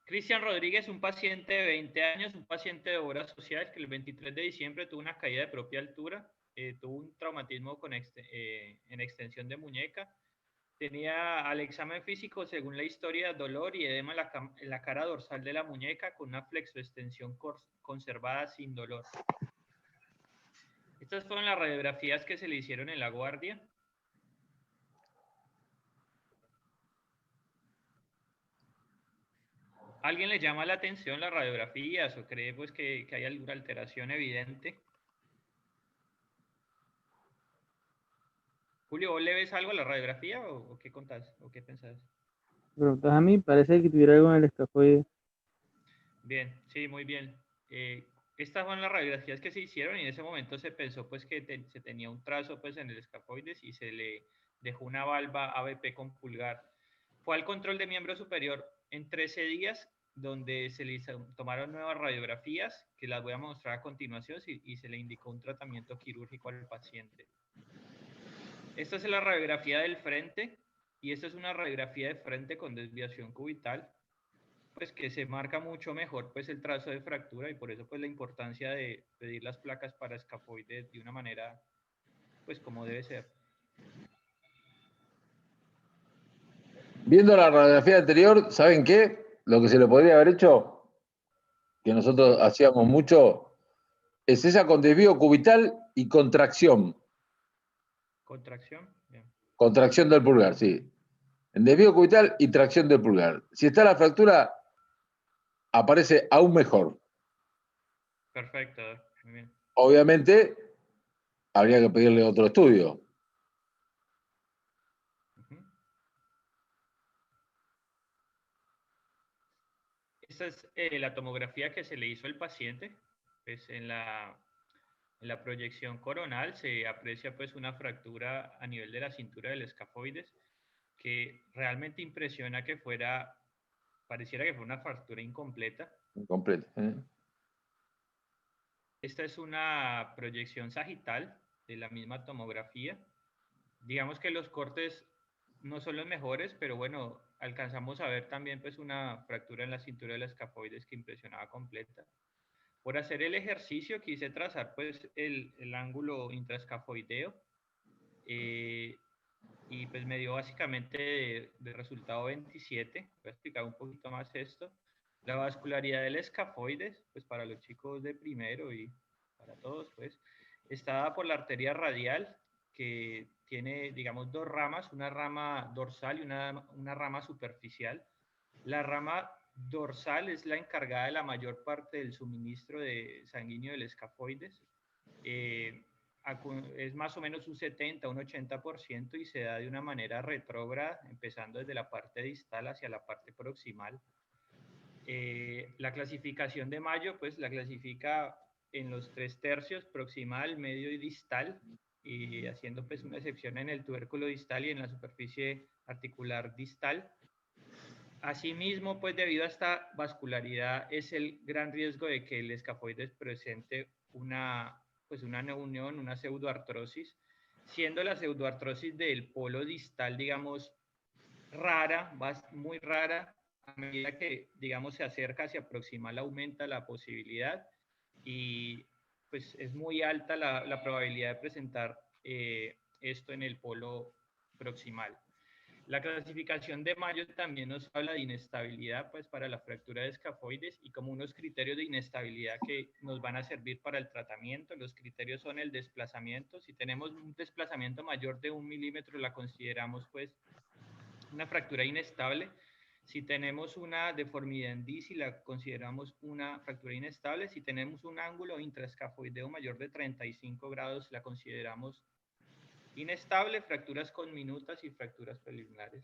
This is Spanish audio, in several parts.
Cristian Rodríguez, un paciente de 20 años, un paciente de obra social que el 23 de diciembre tuvo una caída de propia altura, tuvo un traumatismo en extensión de muñeca, tenía al examen físico, según la historia, dolor y edema en la cara dorsal de la muñeca con una flexoextensión conservada sin dolor. Estas fueron las radiografías que se le hicieron en la guardia. ¿Alguien le llama la atención las radiografías o cree pues que hay alguna alteración evidente? Julio, ¿vos le ves algo a la radiografía o qué contás o qué pensás? Preguntas a mí, parece que tuviera algo en el escafoide. Bien, sí, muy bien. Estas fueron las radiografías que se hicieron y en ese momento se pensó pues que se tenía un trazo pues en el escafoides y se le dejó una valva ABP con pulgar. Fue al control de miembro superior en 13 días donde se le tomaron nuevas radiografías que las voy a mostrar a continuación y se le indicó un tratamiento quirúrgico al paciente. Esta es la radiografía del frente y esta es una radiografía de frente con desviación cubital, pues que se marca mucho mejor pues el trazo de fractura y por eso pues la importancia de pedir las placas para escafoides de una manera pues como debe ser. Viendo la radiografía anterior, ¿saben qué? Lo que se le podría haber hecho, que nosotros hacíamos mucho, es esa con desvío cubital y contracción. Contracción. Bien. Contracción del pulgar, sí. En desvío cubital y tracción del pulgar. Si está la fractura, aparece aún mejor. Perfecto, muy bien. Obviamente, habría que pedirle otro estudio. Esta es la tomografía que se le hizo al paciente. Pues en la proyección coronal se aprecia pues una fractura a nivel de la cintura del escafoides que realmente impresiona que pareciera que fue una fractura incompleta. Incompleto. Esta es una proyección sagital de la misma tomografía. Digamos que los cortes no son los mejores, pero bueno, alcanzamos a ver también pues una fractura en la cintura del escafoides que impresionaba completa. Por hacer el ejercicio quise trazar pues el ángulo intraescafoideo y pues me dio básicamente de resultado 27. Voy a explicar un poquito más esto. La vascularidad del escafoides, pues para los chicos de primero y para todos, pues, está dada por la arteria radial, que tiene, digamos, dos ramas, una rama dorsal y una rama superficial. La rama dorsal es la encargada de la mayor parte del suministro de sanguíneo del escafoides. Es más o menos un 70, un 80% y se da de una manera retrógrada, empezando desde la parte distal hacia la parte proximal. La clasificación de Mayo, pues la clasifica en los 3/3, proximal, medio y distal, y haciendo pues una excepción en el tubérculo distal y en la superficie articular distal. Asimismo, pues debido a esta vascularidad es el gran riesgo de que el escafoides presente una neunión, una pseudoartrosis, siendo la pseudoartrosis del polo distal, digamos, rara, muy rara. A medida que, digamos, se acerca hacia proximal, aumenta la posibilidad y pues es muy alta la probabilidad de presentar esto en el polo proximal. La clasificación de Mayo también nos habla de inestabilidad pues, para la fractura de escafoides y como unos criterios de inestabilidad que nos van a servir para el tratamiento. Los criterios son el desplazamiento. Si tenemos un desplazamiento mayor de 1 milímetro, la consideramos pues una fractura inestable. Si tenemos una deformidad en disc, la consideramos una fractura inestable. Si tenemos un ángulo intraescafoideo mayor de 35 grados, la consideramos inestable, fracturas conminutas y fracturas preliminares.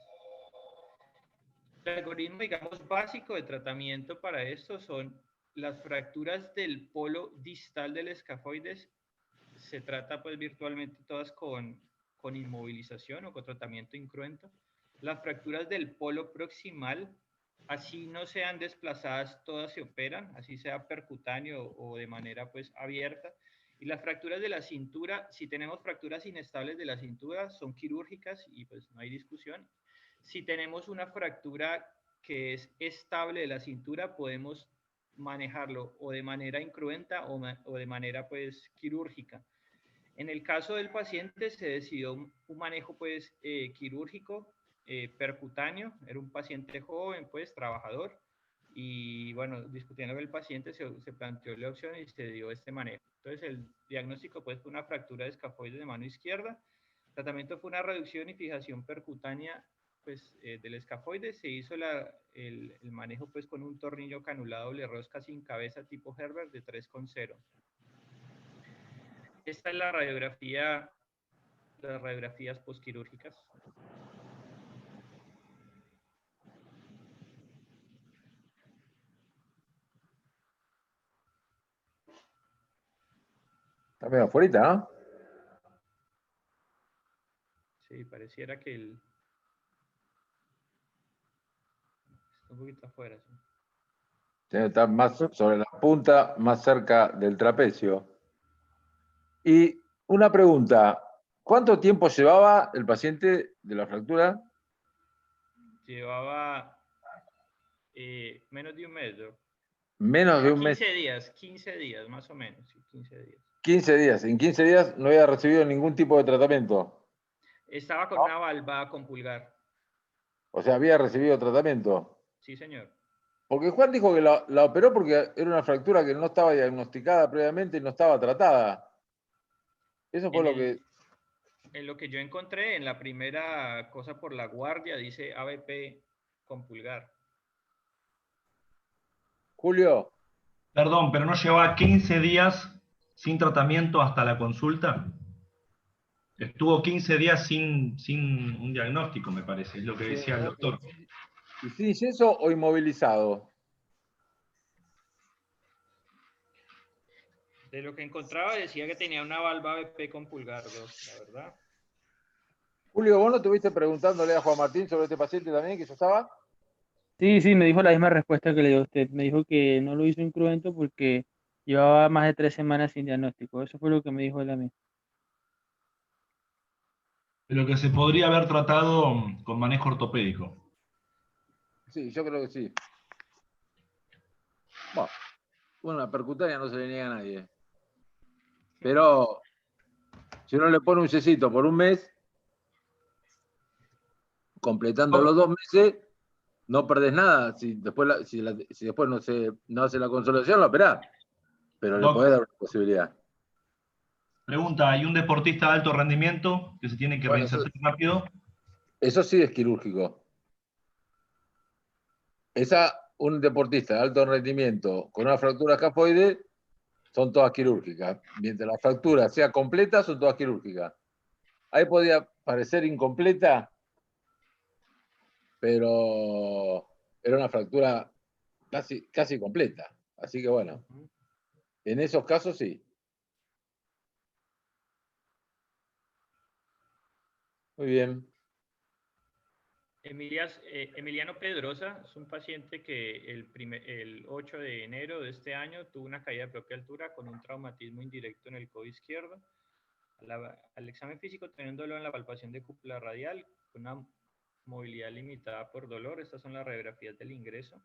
El algoritmo, digamos, básico de tratamiento para esto son las fracturas del polo distal del escafoides. Se trata pues virtualmente todas con inmovilización o con tratamiento incruento. Las fracturas del polo proximal, así no sean desplazadas, todas se operan, así sea percutáneo o de manera pues abierta. Y las fracturas de la cintura, si tenemos fracturas inestables de la cintura, son quirúrgicas y pues no hay discusión. Si tenemos una fractura que es estable de la cintura, podemos manejarlo o de manera incruenta o de manera pues quirúrgica. En el caso del paciente se decidió un manejo pues quirúrgico percutáneo, era un paciente joven pues trabajador y bueno, discutiendo con el paciente se planteó la opción y se dio este manejo. Entonces el diagnóstico pues fue una fractura de escafoides de mano izquierda, el tratamiento fue una reducción y fijación percutánea pues, del escafoide, se hizo el manejo pues con un tornillo canulado doble rosca sin cabeza tipo Herbert de 3,0. Esta es la radiografía, las radiografías postquirúrgicas. Está medio afuera, ¿no? Sí, pareciera que está un poquito afuera. Sí. Tiene que estar más sobre la punta, más cerca del trapecio. Y una pregunta, ¿cuánto tiempo llevaba el paciente de la fractura? Llevaba menos de un mes, ¿no? Menos de un mes. 15 días más o menos, sí, 15 días. 15 días. En 15 días no había recibido ningún tipo de tratamiento. Estaba con una valva con pulgar. O sea, había recibido tratamiento. Sí, señor. Porque Juan dijo que la operó porque era una fractura que no estaba diagnosticada previamente y no estaba tratada. Eso fue lo que... En lo que yo encontré, en la primera cosa por la guardia, dice ABP con pulgar. Julio. Perdón, pero no llevaba 15 días sin tratamiento hasta la consulta. Estuvo 15 días sin un diagnóstico, me parece, es lo que decía el doctor. ¿Y sin yeso o inmovilizado? De lo que encontraba decía que tenía una valva ABP con pulgar, la verdad. Julio, ¿vos no estuviste preguntándole a Juan Martín sobre este paciente también que yo estaba? Sí, sí, me dijo la misma respuesta que le dio a usted. Me dijo que no lo hizo incruento porque llevaba más de 3 semanas sin diagnóstico. Eso fue lo que me dijo él a mí. Pero que se podría haber tratado con manejo ortopédico. Sí, yo creo que sí. Bueno, la percutánea no se le niega a nadie. Pero si uno le pone un yesito por un mes, completando los 2 meses, no perdés nada. Si después no hace la consolación, la operás. Pero le podés dar una posibilidad. Pregunta, ¿hay un deportista de alto rendimiento que se tiene que reinsertar rápido? Eso sí es quirúrgico. Un deportista de alto rendimiento con una fractura escafoide son todas quirúrgicas. Mientras la fractura sea completa, son todas quirúrgicas. Ahí podía parecer incompleta, pero era una fractura casi completa. Así que bueno, en esos casos sí. Muy bien. Emiliano Pedrosa es un paciente que el 8 de enero de este año tuvo una caída de propia altura con un traumatismo indirecto en el codo izquierdo. Al examen físico teniendo dolor en la palpación de cúpula radial, con una movilidad limitada por dolor. Estas son las radiografías del ingreso.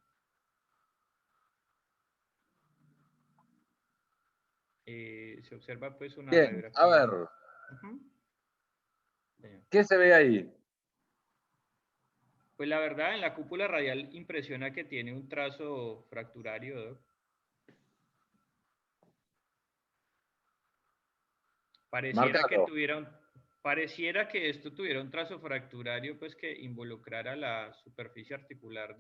Se observa pues una Bien, radiografía. a ver. ¿Qué se ve ahí? Pues la verdad, en la cúpula radial impresiona que tiene un trazo fracturario, ¿no? Pareciera que esto tuviera un trazo fracturario, pues que involucrara la superficie articular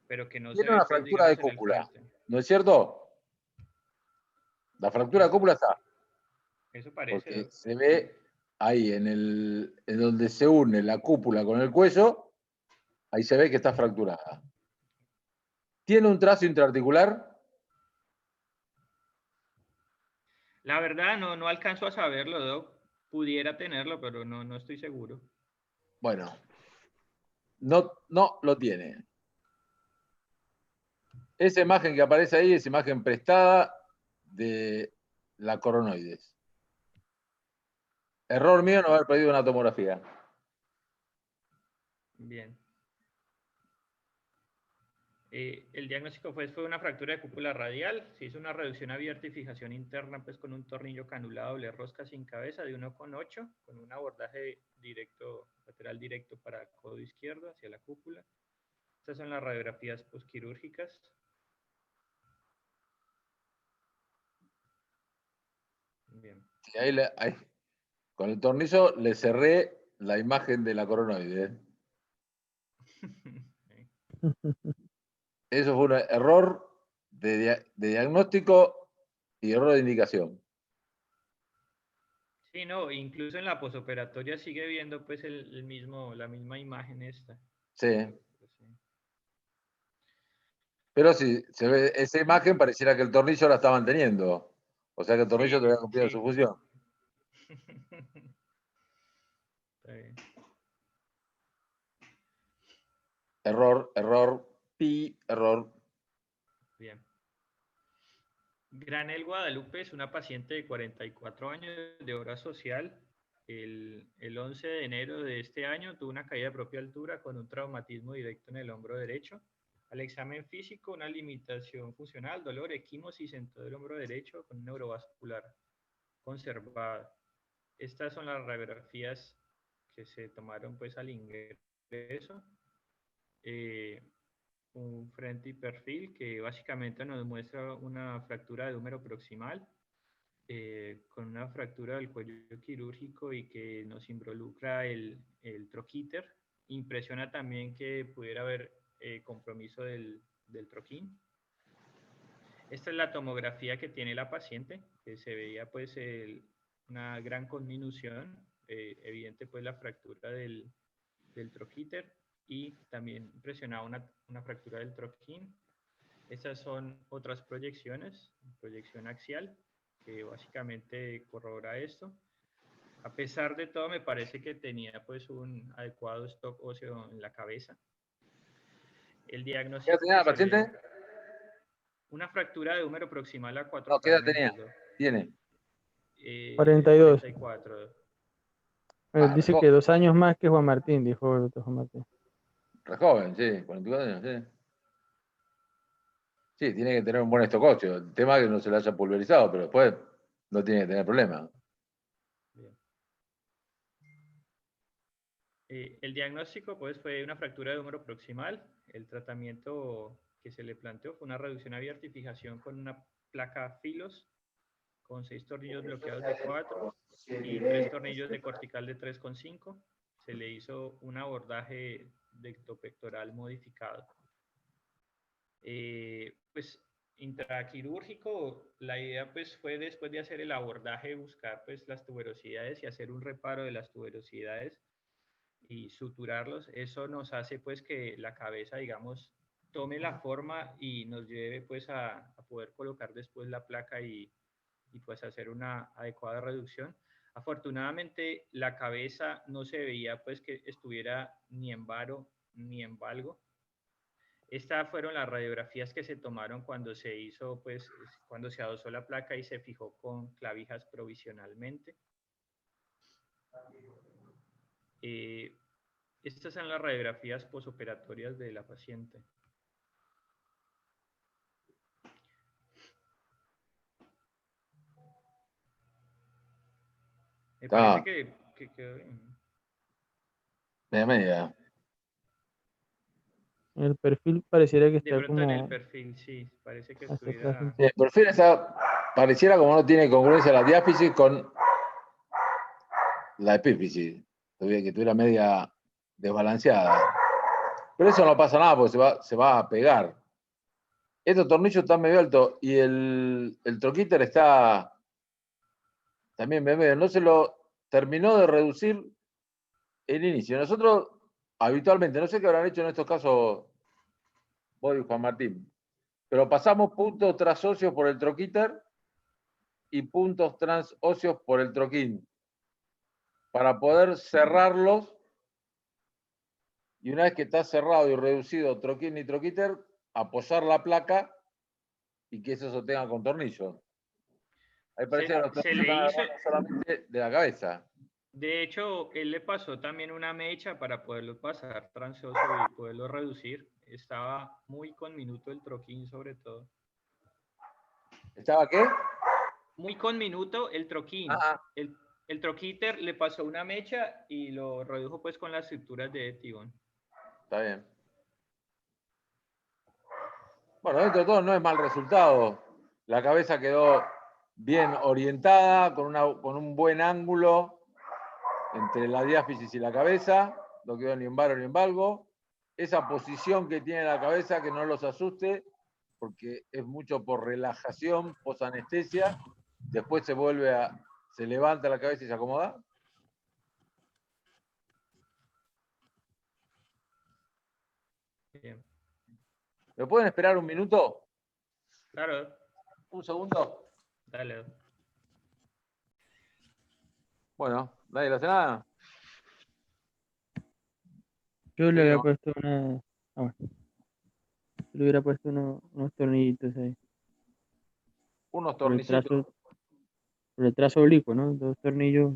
pero que no se Tiene ve, una pues, fractura de digamos, en el cúpula, frente. ¿no es cierto? La fractura de cúpula está. Eso parece. Porque ¿no? se ve ahí en donde se une la cúpula con el cuello, ahí se ve que está fracturada. ¿Tiene un trazo intraarticular? La verdad no alcanzo a saberlo, Doc. Pudiera tenerlo, pero no estoy seguro. Bueno, no lo tiene. Esa imagen que aparece ahí es imagen prestada de la coronoides. Error mío no haber pedido una tomografía. Bien. El diagnóstico fue una fractura de cúpula radial. Se hizo una reducción abierta y fijación interna pues, con un tornillo canulado doble rosca sin cabeza de 1,8 con un abordaje directo, lateral directo para el codo izquierdo hacia la cúpula. Estas son las radiografías posquirúrgicas. Bien. Sí, ahí, con el tornillo le cerré la imagen de la coronoide. Eso fue un error de diagnóstico y error de indicación. Sí, no, incluso en la posoperatoria sigue viendo pues la misma imagen esta. Sí. Pero si se ve esa imagen, pareciera que el tornillo la está manteniendo. O sea que el tornillo todavía cumplido su función. Está bien. Error, error. Bien. Granel Guadalupe es una paciente de 44 años de obra social. El 11 de enero de este año tuvo una caída de propia altura con un traumatismo directo en el hombro derecho. Al examen físico, una limitación funcional, dolor, equimosis en todo el hombro derecho con un neurovascular conservado. Estas son las radiografías que se tomaron pues al ingreso. Un frente y perfil que básicamente nos muestra una fractura de húmero proximal con una fractura del cuello quirúrgico y que nos involucra el troquíter. Impresiona también que pudiera haber compromiso del troquín. Esta es la tomografía que tiene la paciente, que se veía pues una gran conminución, evidente pues la fractura del troquíter y también impresionaba una fractura del troquín. Estas son otras proyecciones, proyección axial, que básicamente corrobora esto. A pesar de todo, me parece que tenía pues un adecuado stock óseo en la cabeza. El diagnóstico... ¿Qué tenía la paciente? Una fractura de húmero proximal a 4 No, ¿qué edad fragmentos. tenía? Tiene. 42. 44. Dice que 2 años más que Juan Martín, dijo el doctor Juan Martín. Re joven, sí, 44 años, sí. Sí, tiene que tener un buen stock óseo. El tema es que no se le haya pulverizado, pero después no tiene que tener problema. Bien. El diagnóstico pues, fue una fractura de húmero proximal. El tratamiento que se le planteó fue una reducción abierta y fijación con una placa filos con 6 tornillos bloqueados de 4 y 3 tornillos de cortical de 3,5. Se le hizo un abordaje dectopectoral modificado. Pues intraquirúrgico, la idea pues fue después de hacer el abordaje buscar pues las tuberosidades y hacer un reparo de las tuberosidades y suturarlos. Eso nos hace pues que la cabeza, digamos, tome la forma y nos lleve pues a poder colocar después la placa y pues hacer una adecuada reducción. Afortunadamente la cabeza no se veía pues que estuviera ni en varo ni en valgo. Estas fueron las radiografías que se tomaron cuando se hizo, pues, cuando se adosó la placa y se fijó con clavijas provisionalmente. Estas son las radiografías posoperatorias de la paciente. Me parece que quedó bien. Media. El perfil pareciera que De está pronto como en el perfil, sí, parece que hacia estuviera... atrás. Sí, el perfil pareciera como no tiene congruencia la diáfisis con la epífisis, que tuviera media desbalanceada. Pero eso no pasa nada porque se va a pegar. Estos tornillos están medio altos y el troquíter está también medio. No se lo terminó de reducir el inicio. Nosotros habitualmente, no sé qué habrán hecho en estos casos vos y Juan Martín, pero pasamos puntos transóseos por el troquíter y puntos transóseos por el troquín para poder cerrarlos, y una vez que está cerrado y reducido troquín y troquíter, apoyar la placa y que eso se sostenga con tornillo. Ahí parece que los tornillos están agarrando solamente de la cabeza. De hecho, él le pasó también una mecha para poderlo pasar transoso y poderlo reducir. Estaba muy conminuto el troquín sobre todo. ¿Estaba qué? Muy conminuto el troquín. Ah, El troquíter le pasó una mecha y lo redujo pues con las estructuras de Etivon. está bien. Bueno, dentro de todo no es mal resultado. La cabeza quedó bien orientada, con un buen ángulo entre la diáfisis y la cabeza. No quedó ni en varo ni en valgo. Esa posición que tiene la cabeza, que no los asuste, porque es mucho por relajación, posanestesia. Después se levanta la cabeza y se acomoda. Bien. ¿Me pueden esperar un minuto? Claro, ¿Un segundo? dale. Bueno, nadie le hace nada. Yo le Sí, había no. puesto una... Ah, bueno. Le hubiera puesto unos tornillitos ahí. Unos Por tornillitos. el trazo oblicuo, ¿no? 2 tornillos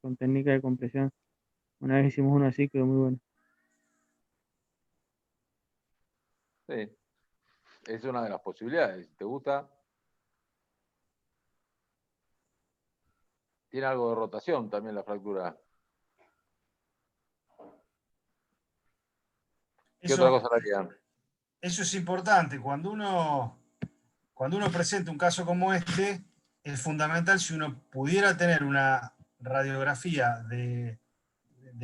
con técnica de compresión. Una vez hicimos uno así, quedó muy bueno. Sí, es una de las posibilidades. Si te gusta, tiene algo de rotación también la fractura. ¿Qué otra cosa le harían? Eso es importante. Cuando uno presenta un caso como este, es fundamental si uno pudiera tener una radiografía de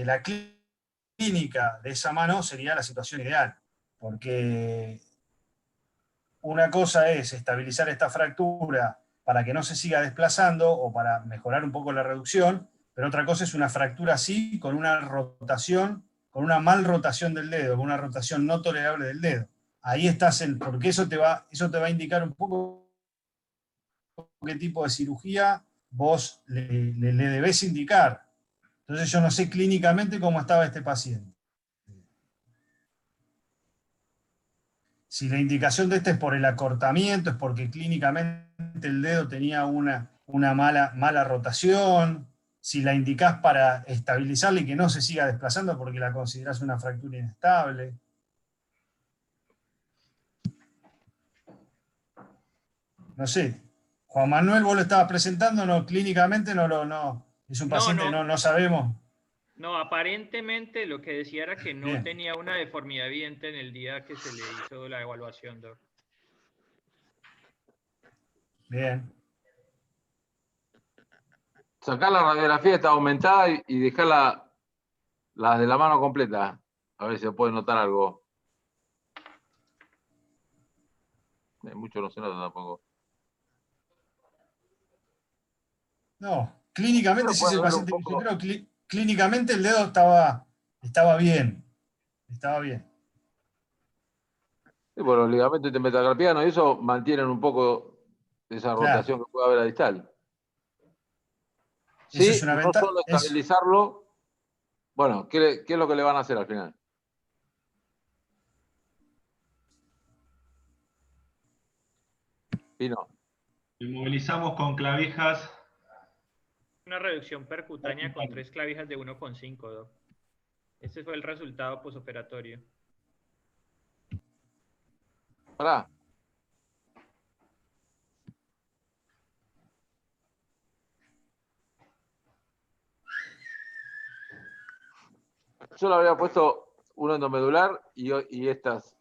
la clínica de esa mano, sería la situación ideal. Porque una cosa es estabilizar esta fractura para que no se siga desplazando o para mejorar un poco la reducción, pero otra cosa es una fractura así, con una rotación, con una mal rotación del dedo, con una rotación no tolerable del dedo. Ahí estás porque eso te va a indicar un poco qué tipo de cirugía vos le debés indicar. Entonces yo no sé clínicamente cómo estaba este paciente. Si la indicación de este es por el acortamiento, es porque clínicamente el dedo tenía una mala rotación. Si la indicás para estabilizarla y que no se siga desplazando porque la considerás una fractura inestable. No sé. Juan Manuel, vos lo estabas presentando, no, clínicamente no. Es un paciente que no sabemos. No, aparentemente lo que decía era que no Bien. tenía una deformidad evidente en el día que se le hizo la evaluación, Doc. Bien. Sacar la radiografía está aumentada y dejar la de la mano completa. A ver si se puede notar algo. Mucho no se nota tampoco. No, clínicamente sí es el Puede ver un paciente que yo poco. creo. Clínicamente el dedo estaba bien. Estaba bien. Sí, bueno, los ligamentos intermetacarpianos y eso mantienen un poco esa rotación Claro. que puede haber a distal. Eso Sí, es una no ventaja. solo estabilizarlo. Bueno, ¿qué es lo que le van a hacer al final? Pino. Inmovilizamos con clavijas. Una reducción percutánea con 3 clavijas de 1,5, Doc. Este fue el resultado posoperatorio. Pará. Yo le habría puesto uno endomedular y estas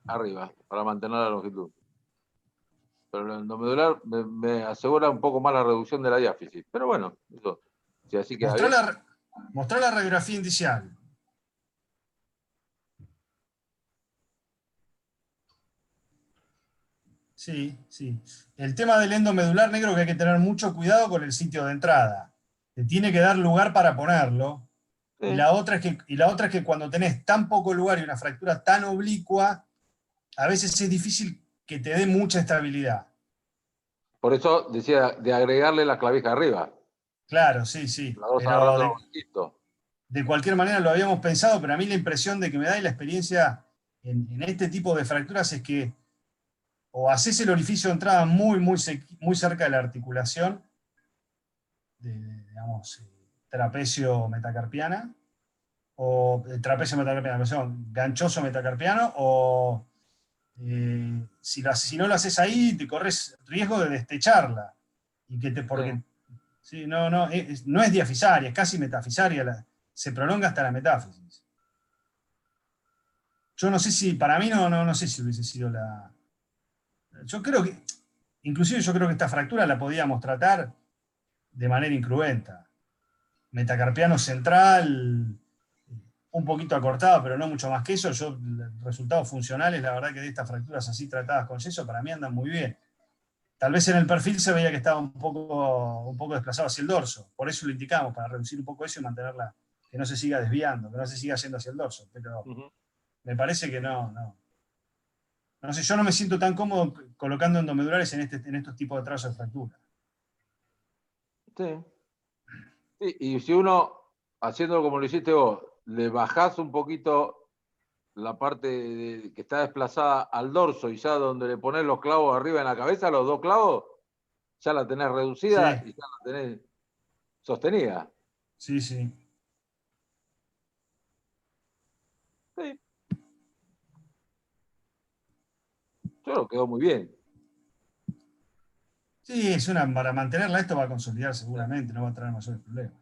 arriba, para mantener la longitud. Pero el endomedular me asegura un poco más la reducción de la diáfisis. Pero bueno, eso, si así queda bien. Mostrá la radiografía indicial. Sí, sí. El tema del endomedular negro que hay que tener mucho cuidado con el sitio de entrada. Te tiene que dar lugar para ponerlo. Sí. Y la otra es que cuando tenés tan poco lugar y una fractura tan oblicua, a veces es difícil que te dé mucha estabilidad. Por eso decía de agregarle la clavija arriba. Claro, sí, sí. Las dos Pero agarrando el bolsito. de cualquier manera lo habíamos pensado, pero a mí la impresión de que me da y la experiencia en este tipo de fracturas es que o haces el orificio de entrada muy cerca de la articulación, digamos, trapecio metacarpiana, o trapecio metacarpiano, perdón, ganchoso metacarpiano, o si no lo haces ahí, te corres riesgo de destecharla. Porque no es diafisaria, es casi metafisaria, se prolonga hasta la metáfisis. Yo no sé si, para mí no sé si hubiese sido la... Yo creo que, inclusive yo creo que esta fractura la podíamos tratar de manera incruenta. Metacarpiano central, un poquito acortado, pero no mucho más que eso. Resultados funcionales, la verdad que de estas fracturas así tratadas con yeso, para mí andan muy bien. Tal vez en el perfil se veía que estaba un poco desplazado hacia el dorso. Por eso lo indicamos, para reducir un poco eso y mantenerla, que no se siga desviando, que no se siga yendo hacia el dorso. Pero me parece que no. No sé, yo no me siento tan cómodo colocando endomedulares en estos tipos de trazos de fractura. Sí. Sí, y si uno, haciéndolo como lo hiciste vos, le bajás un poquito la parte que está desplazada al dorso y ya donde le pones los clavos arriba en la cabeza, los 2 clavos, ya la tenés reducida Sí. y ya la tenés sostenida. Sí, sí. Sí. Yo lo quedó muy bien. Sí, para mantenerla esto va a consolidar seguramente, no va a traer mayores problemas.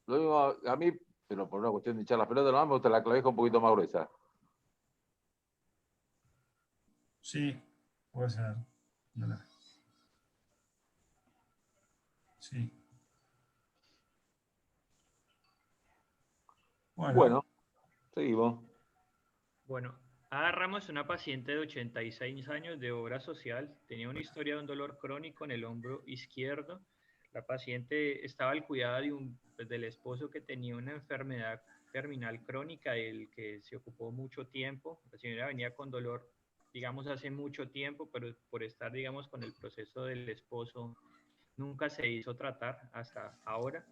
Lo mismo a mí, pero por una cuestión de hinchar las pelotas, nomás me gusta la clavija un poquito más gruesa. Sí, puede ser. Sí. Bueno, seguimos. Bueno, Ada Ramos, una paciente de 86 años de obra social, tenía una historia de un dolor crónico en el hombro izquierdo. La paciente estaba al cuidado del esposo que tenía una enfermedad terminal crónica, del que se ocupó mucho tiempo. La señora venía con dolor, digamos, hace mucho tiempo, pero por estar, digamos, con el proceso del esposo, nunca se hizo tratar hasta ahora.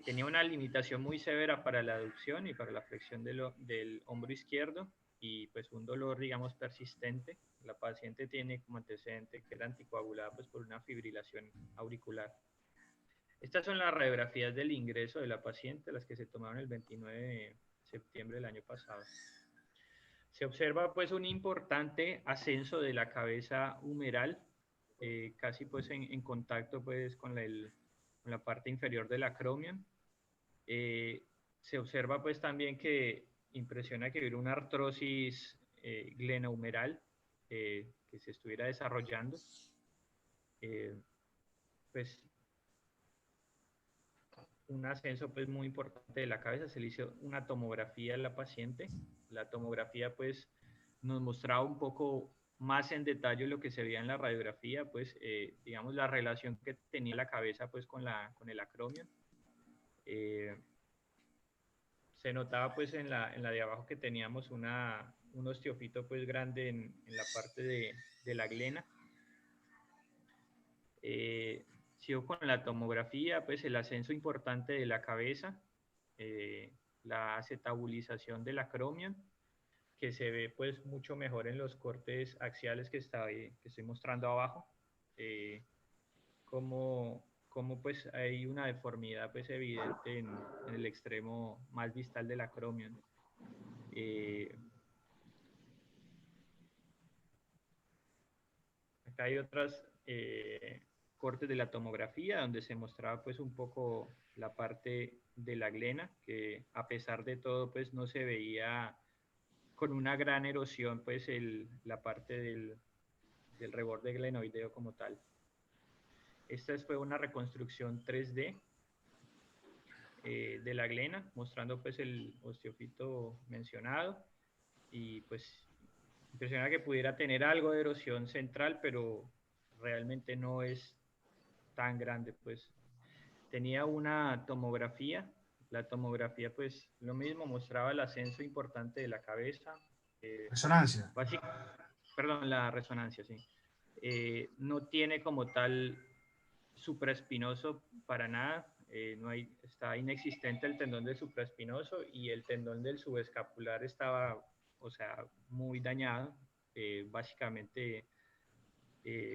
Tenía una limitación muy severa para la aducción y para la flexión del hombro izquierdo y pues un dolor, digamos, persistente. La paciente tiene como antecedente que era anticoagulada pues por una fibrilación auricular. Estas son las radiografías del ingreso de la paciente, las que se tomaron el 29 de septiembre del año pasado. Se observa pues un importante ascenso de la cabeza humeral, casi pues en contacto pues con la parte inferior del acromion. Se observa pues también que impresiona que hubiera una artrosis glenohumeral que se estuviera desarrollando. Pues un ascenso pues muy importante de la cabeza. Se le hizo una tomografía a la paciente. La tomografía pues nos mostraba un poco más en detalle lo que se veía en la radiografía, pues digamos la relación que tenía la cabeza pues con el acromion. Se notaba pues en la de abajo que teníamos un osteofito pues grande en la parte de la glena. Sigo con la tomografía, pues el ascenso importante de la cabeza, la acetabulización del acromion, que se ve pues mucho mejor en los cortes axiales que estoy mostrando abajo, como pues hay una deformidad pues evidente en el extremo más distal del acromion. Acá hay otras cortes de la tomografía donde se mostraba pues un poco la parte de la glena, que a pesar de todo pues no se veía con una gran erosión pues la parte del reborde glenoideo como tal. Esta fue una reconstrucción 3D de la glena, mostrando pues el osteofito mencionado y pues impresiona que pudiera tener algo de erosión central, pero realmente no es tan grande, pues tenía una tomografía, la tomografía pues lo mismo, mostraba el ascenso importante de la cabeza. Resonancia. Perdón, la resonancia, sí. No tiene como tal supraespinoso para nada, está inexistente el tendón del supraespinoso y el tendón del subescapular estaba, o sea, muy dañado, básicamente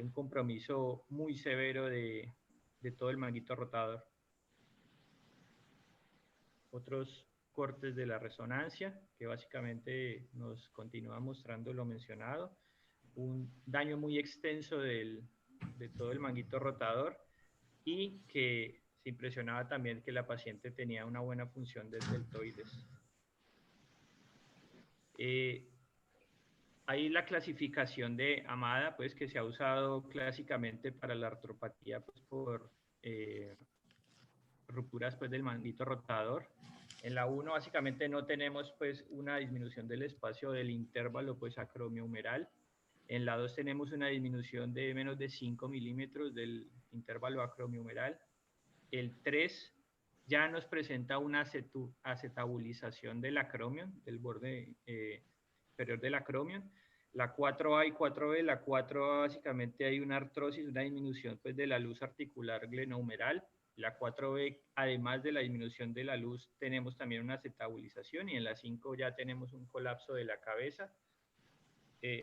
un compromiso muy severo de de todo el manguito rotador. Otros cortes de la resonancia, que básicamente nos continúa mostrando lo mencionado. Un daño muy extenso de todo el manguito rotador y que se impresionaba también que la paciente tenía una buena función del deltoides. Hay la clasificación de Amada, pues, que se ha usado clásicamente para la artropatía, pues, por rupturas, pues, del manguito rotador. En la 1 básicamente no tenemos, pues, una disminución del espacio del intervalo, pues, acromioumeral. En la 2 tenemos una disminución de menos de 5 milímetros del intervalo acromioumeral. El 3 ya nos presenta una acetabulización del acromion, del borde superior del acromion. La 4A y 4B, la 4A básicamente hay una artrosis, una disminución, pues, de la luz articular glenohumeral. La 4B, además de la disminución de la luz, tenemos también una acetabulización, y en la 5 ya tenemos un colapso de la cabeza.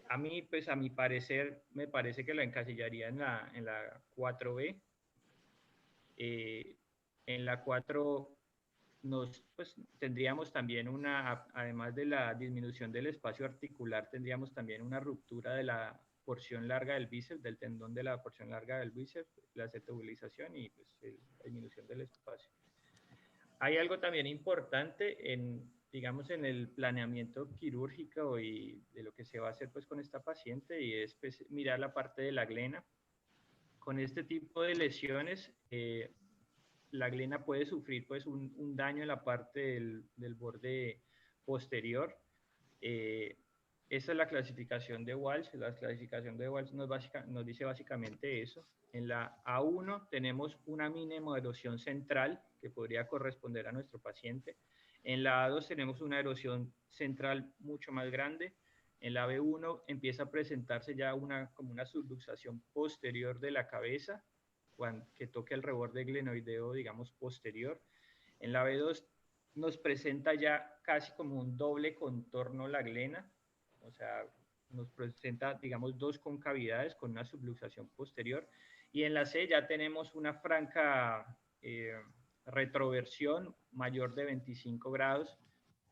A mí, pues, a mi parecer, me parece que la encasillaría en la 4B. En la 4 pues, tendríamos también además de la disminución del espacio articular, tendríamos también una ruptura de la porción larga del bíceps, del tendón de la porción larga del bíceps, la acetabulización y, pues, la disminución del espacio. Hay algo también importante digamos, en el planeamiento quirúrgico y de lo que se va a hacer, pues, con esta paciente, y es, pues, mirar la parte de la glena. Con este tipo de lesiones, la glena puede sufrir, pues, un daño en la parte del borde posterior. Esa es la clasificación de Walsh. La clasificación de Walsh nos dice básicamente eso. En la A1 tenemos una mínima erosión central que podría corresponder a nuestro paciente. En la A2 tenemos una erosión central mucho más grande. En la B1 empieza a presentarse ya como una subluxación posterior de la cabeza, que toque el reborde glenoideo, digamos, posterior. En la B2 nos presenta ya casi como un doble contorno la glena, o sea, nos presenta, digamos, dos concavidades con una subluxación posterior. Y en la C ya tenemos una franca retroversión mayor de 25 grados,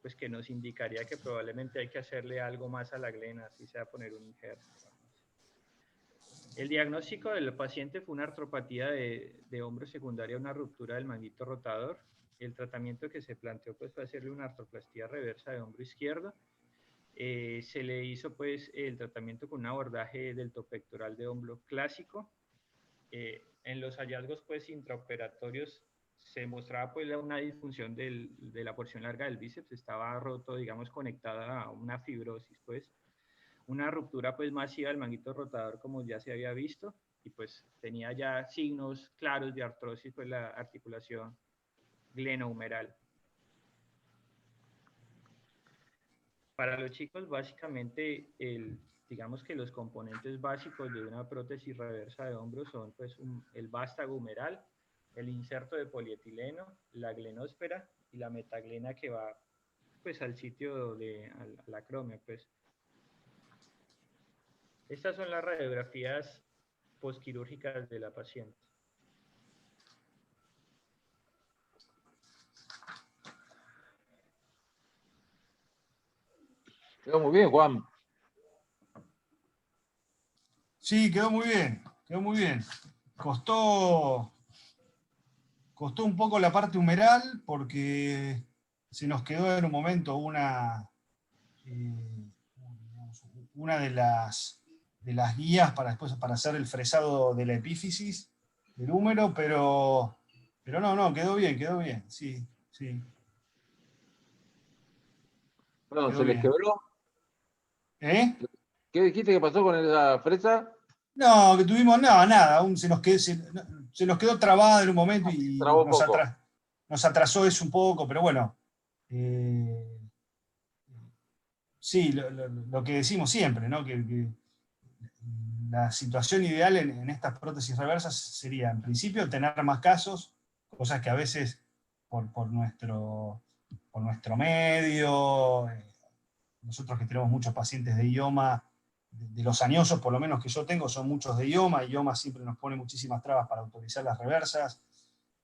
pues, que nos indicaría que probablemente hay que hacerle algo más a la glena, así sea poner un injerto. El diagnóstico del paciente fue una artropatía de hombro secundaria a una ruptura del manguito rotador. El tratamiento que se planteó, pues, fue hacerle una artroplastía reversa de hombro izquierdo. Se le hizo, pues, el tratamiento con un abordaje del deltopectoral de hombro clásico. En los hallazgos, pues, intraoperatorios se mostraba, pues, una disfunción de la porción larga del bíceps, estaba roto, digamos, conectada a una fibrosis, pues. Una ruptura, pues, masiva del manguito rotador, como ya se había visto, y, pues, tenía ya signos claros de artrosis, pues, la articulación glenohumeral. Para los chicos, básicamente, digamos que los componentes básicos de una prótesis reversa de hombro son, pues, el vástago humeral, el inserto de polietileno, la glenóspera y la metaglena que va, pues, al sitio al acromio, pues. Estas son las radiografías postquirúrgicas de la paciente. Quedó muy bien, Juan. Sí, quedó muy bien, quedó muy bien. Costó un poco la parte humeral porque se nos quedó en un momento una de las guías para hacer el fresado de la epífisis del húmero, pero no, quedó bien, sí. Perdón, Quedó ¿se les bien. quebró? ¿Eh? ¿Qué dijiste que pasó con esa fresa? No, que tuvimos nada, aún se nos quedó trabada en un momento y Trabó poco. nos atrasó eso un poco, pero bueno. Sí, lo que decimos siempre, ¿no? Que la situación ideal en estas prótesis reversas sería, en principio, tener más casos, cosas que a veces por nuestro medio, nosotros que tenemos muchos pacientes de idioma, de los añosos, por lo menos que yo tengo, son muchos de IOMA, y IOMA siempre nos pone muchísimas trabas para autorizar las reversas.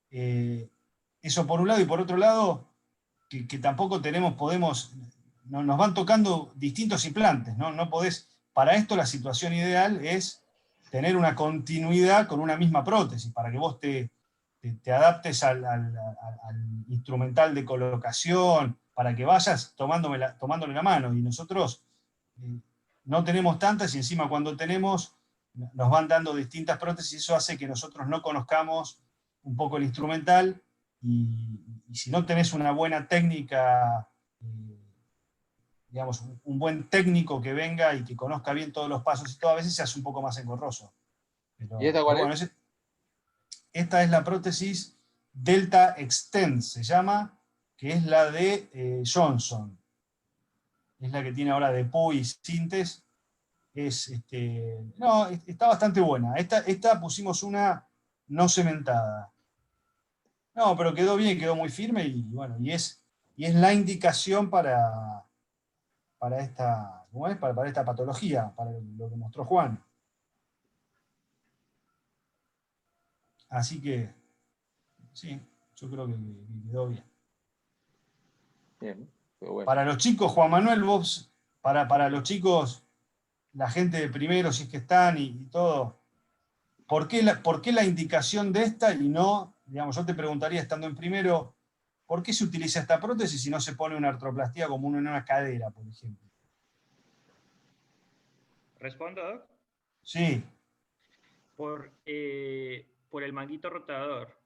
Eso por un lado, y por otro lado, que tampoco nos van tocando distintos implantes, ¿no? No podés, para esto la situación ideal es tener una continuidad con una misma prótesis, para que vos te adaptes al instrumental de colocación, para que vayas tomándole la mano, y nosotros no tenemos tantas, y encima cuando tenemos, nos van dando distintas prótesis, y eso hace que nosotros no conozcamos un poco el instrumental, y si no tenés una buena técnica, digamos, un buen técnico que venga y que conozca bien todos los pasos y todo, a veces se hace un poco más engorroso. ¿Y esta cuál bueno, es? esta es la prótesis Delta Extend, se llama, que es la de Johnson. Es la que tiene ahora Depot y Sintes. Está bastante buena. Esta pusimos una no cementada. No, pero quedó bien, quedó muy firme, y bueno, y es la indicación para esta, ¿cómo es? Para esta patología, para lo que mostró Juan. Así que, sí, yo creo que quedó bien. Bien, pero bueno. Para los chicos, Juan Manuel, vos, para los chicos, la gente de primero, si es que están y todo, ¿por qué la indicación de esta y no, digamos, yo te preguntaría estando en primero, ¿por qué se utiliza esta prótesis si no se pone una artroplastía como uno en una cadera, por ejemplo? ¿Respondo, Doc? Sí. Por el manguito rotador.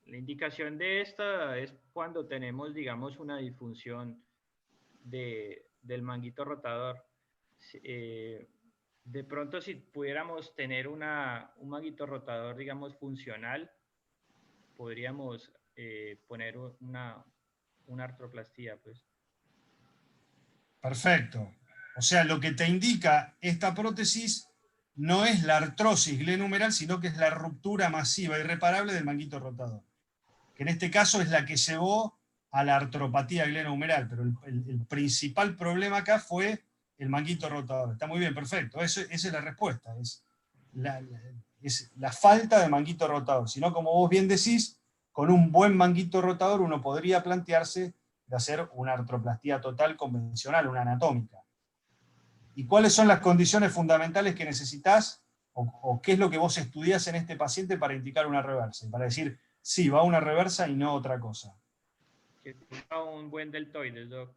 La indicación de esta es cuando tenemos, digamos, una disfunción del manguito rotador. De pronto, si pudiéramos tener un manguito rotador, digamos, funcional, podríamos poner una artroplastía, pues. Perfecto. O sea, lo que te indica esta prótesis no es la artrosis glenumeral, sino que es la ruptura masiva irreparable del manguito rotador, que en este caso es la que llevó a la artropatía glenumeral, pero el principal problema acá fue el manguito rotador. Está muy bien, perfecto. Esa es la respuesta. Es la falta de manguito rotador. Si no, como vos bien decís, con un buen manguito rotador uno podría plantearse de hacer una artroplastía total convencional, una anatómica. ¿Y cuáles son las condiciones fundamentales que necesitas, o qué es lo que vos estudiás en este paciente para indicar una reversa? Y para decir, sí, va a una reversa y no otra cosa. Que tenga un buen deltoides, Doc.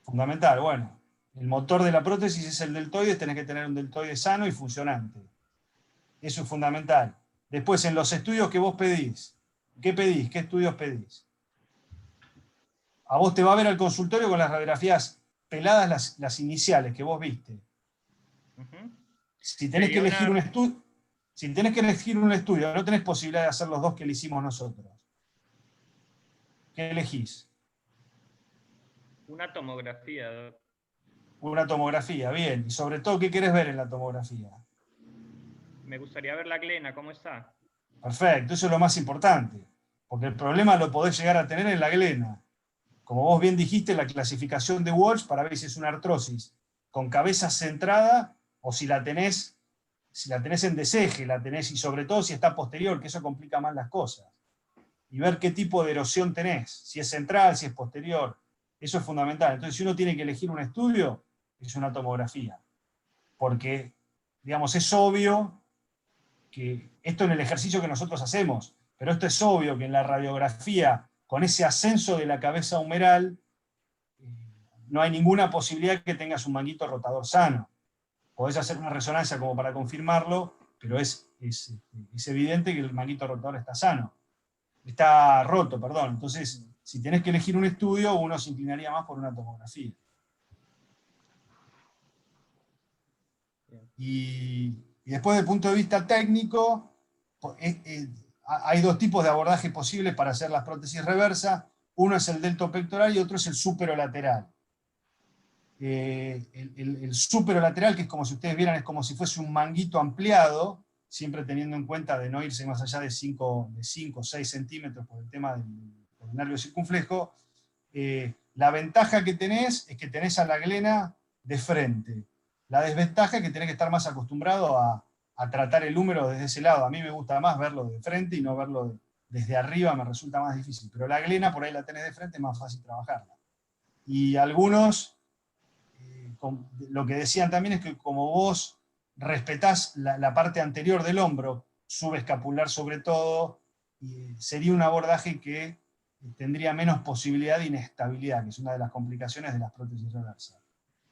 Fundamental, bueno. El motor de la prótesis es el deltoides, tenés que tener un deltoide sano y funcionante. Eso es fundamental. Después, en los estudios que vos pedís, ¿qué pedís? ¿Qué estudios pedís? A vos te va a ver al consultorio con las radiografías peladas, las iniciales que vos viste. Si tenés que elegir un estudio, no tenés posibilidad de hacer los dos que le hicimos nosotros. ¿Qué elegís? Una tomografía, Doc. Una tomografía, bien. Y sobre todo, ¿qué querés ver en la tomografía? Me gustaría ver la glena, ¿cómo está? Perfecto, eso es lo más importante. Porque el problema lo podés llegar a tener en la glena. Como vos bien dijiste, la clasificación de Walsh para ver si es una artrosis con cabeza centrada o si la tenés en deseje, y sobre todo si está posterior, que eso complica más las cosas. Y ver qué tipo de erosión tenés, si es central, si es posterior. Eso es fundamental. Entonces, si uno tiene que elegir un estudio, es una tomografía. Porque, digamos, es obvio que esto en el ejercicio que nosotros hacemos, pero esto es obvio que en la radiografía, con ese ascenso de la cabeza humeral, no hay ninguna posibilidad que tengas un manguito rotador sano. Podés hacer una resonancia como para confirmarlo, pero es evidente que el manguito rotador está roto, perdón. Entonces, si tenés que elegir un estudio, uno se inclinaría más por una tomografía. Y después, desde el punto de vista técnico, hay dos tipos de abordaje posibles para hacer las prótesis reversa. Uno es el deltopectoral y otro es el superolateral. El superolateral, que es como si ustedes vieran, es como si fuese un manguito ampliado, siempre teniendo en cuenta de no irse más allá de 5 o 6 centímetros por el tema del nervio circunflejo. La ventaja que tenés es que tenés a la glena de frente. La desventaja es que tenés que estar más acostumbrado a tratar el húmero desde ese lado. A mí me gusta más verlo de frente y no verlo desde arriba, me resulta más difícil. Pero la glena, por ahí la tenés de frente, es más fácil trabajarla. Y algunos, lo que decían también es que como vos respetás la parte anterior del hombro, subescapular sobre todo, sería un abordaje que tendría menos posibilidad de inestabilidad, que es una de las complicaciones de las prótesis reversas.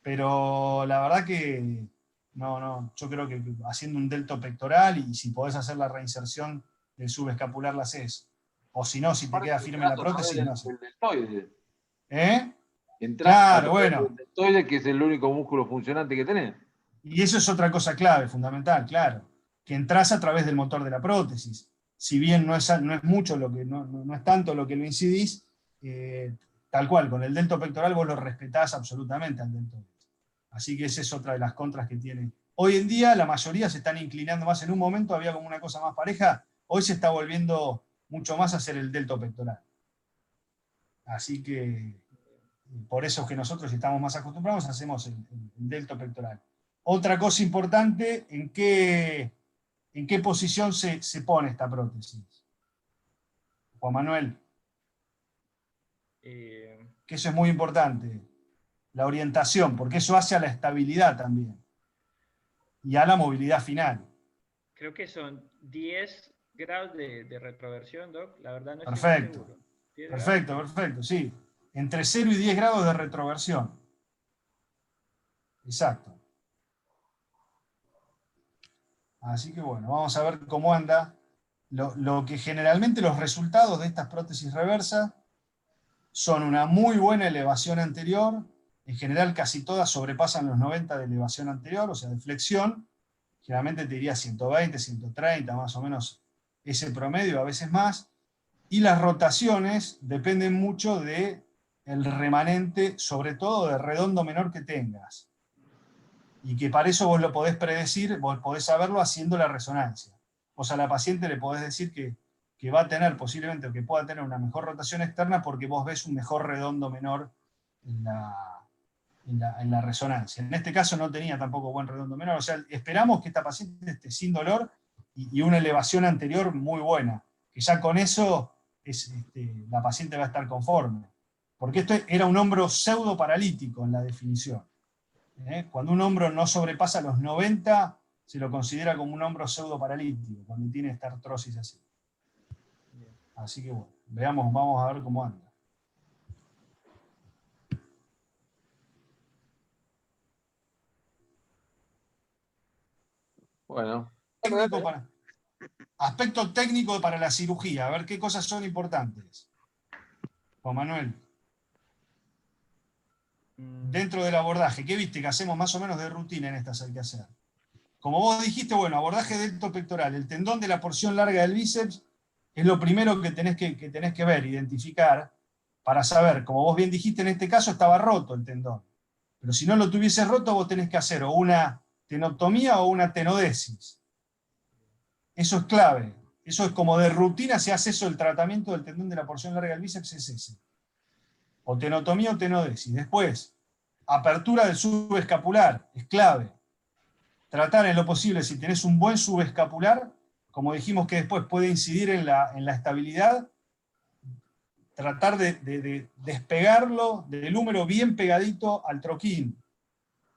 Pero la verdad que yo creo que haciendo un delto pectoral, y si podés hacer la reinserción del subescapular, la haces. O si no, si te queda firme la prótesis, no sé. El deltoide. ¿Eh? Entrás Claro, a bueno. el deltoide, que es el único músculo funcionante que tenés. Y eso es otra cosa clave, fundamental, claro. Que entras a través del motor de la prótesis. Si bien no es mucho lo que, no es tanto lo que lo incidís, tal cual, con el delto pectoral vos lo respetás absolutamente al deltoide. Así que esa es otra de las contras que tiene. Hoy en día la mayoría se están inclinando más. En un momento había como una cosa más pareja, hoy se está volviendo mucho más a hacer el delto pectoral. Así que por eso es que nosotros, si estamos más acostumbrados, hacemos el delto pectoral. Otra cosa importante, ¿en qué posición se pone esta prótesis? Juan Manuel. Que eso es muy importante. La orientación, porque eso hace a la estabilidad también. Y a la movilidad final. Creo que son 10 grados de retroversión, Doc. La verdad no Perfecto. estoy muy seguro. Perfecto, perfecto, sí. Entre 0 y 10 grados de retroversión. Exacto. Así que bueno, vamos a ver cómo anda. Lo que generalmente los resultados de estas prótesis reversas son una muy buena elevación anterior. En general casi todas sobrepasan los 90 de elevación anterior, o sea, de flexión. Generalmente te diría 120, 130, más o menos ese promedio, a veces más. Y las rotaciones dependen mucho del remanente, sobre todo de redondo menor que tengas. Y que para eso vos lo podés predecir, vos podés saberlo haciendo la resonancia. Vos a la paciente le podés decir que va a tener posiblemente, o que pueda tener una mejor rotación externa, porque vos ves un mejor redondo menor en la resonancia. En este caso no tenía tampoco buen redondo menor, o sea, esperamos que esta paciente esté sin dolor y una elevación anterior muy buena, que ya con eso la paciente va a estar conforme. Porque esto era un hombro pseudo paralítico en la definición. Cuando un hombro no sobrepasa los 90, se lo considera como un hombro pseudo paralítico, cuando tiene esta artrosis así. Así que bueno, vamos a ver cómo anda. Bueno. Aspecto técnico para la cirugía, a ver qué cosas son importantes. Juan Manuel. Dentro del abordaje, ¿qué viste que hacemos más o menos de rutina en estas hay que hacer? Como vos dijiste, bueno, abordaje delto pectoral, el tendón de la porción larga del bíceps es lo primero que tenés que ver, identificar, para saber, como vos bien dijiste, en este caso estaba roto el tendón. Pero si no lo tuvieses roto, vos tenés que hacer o una tenotomía o una tenodesis. Eso es clave. Eso es como de rutina, se hace eso, el tratamiento del tendón de la porción larga del bíceps es ese. O tenotomía o tenodesis. Después, apertura del subescapular, es clave. Tratar en lo posible, si tenés un buen subescapular, como dijimos que después puede incidir en la estabilidad, tratar de despegarlo del húmero bien pegadito al troquín.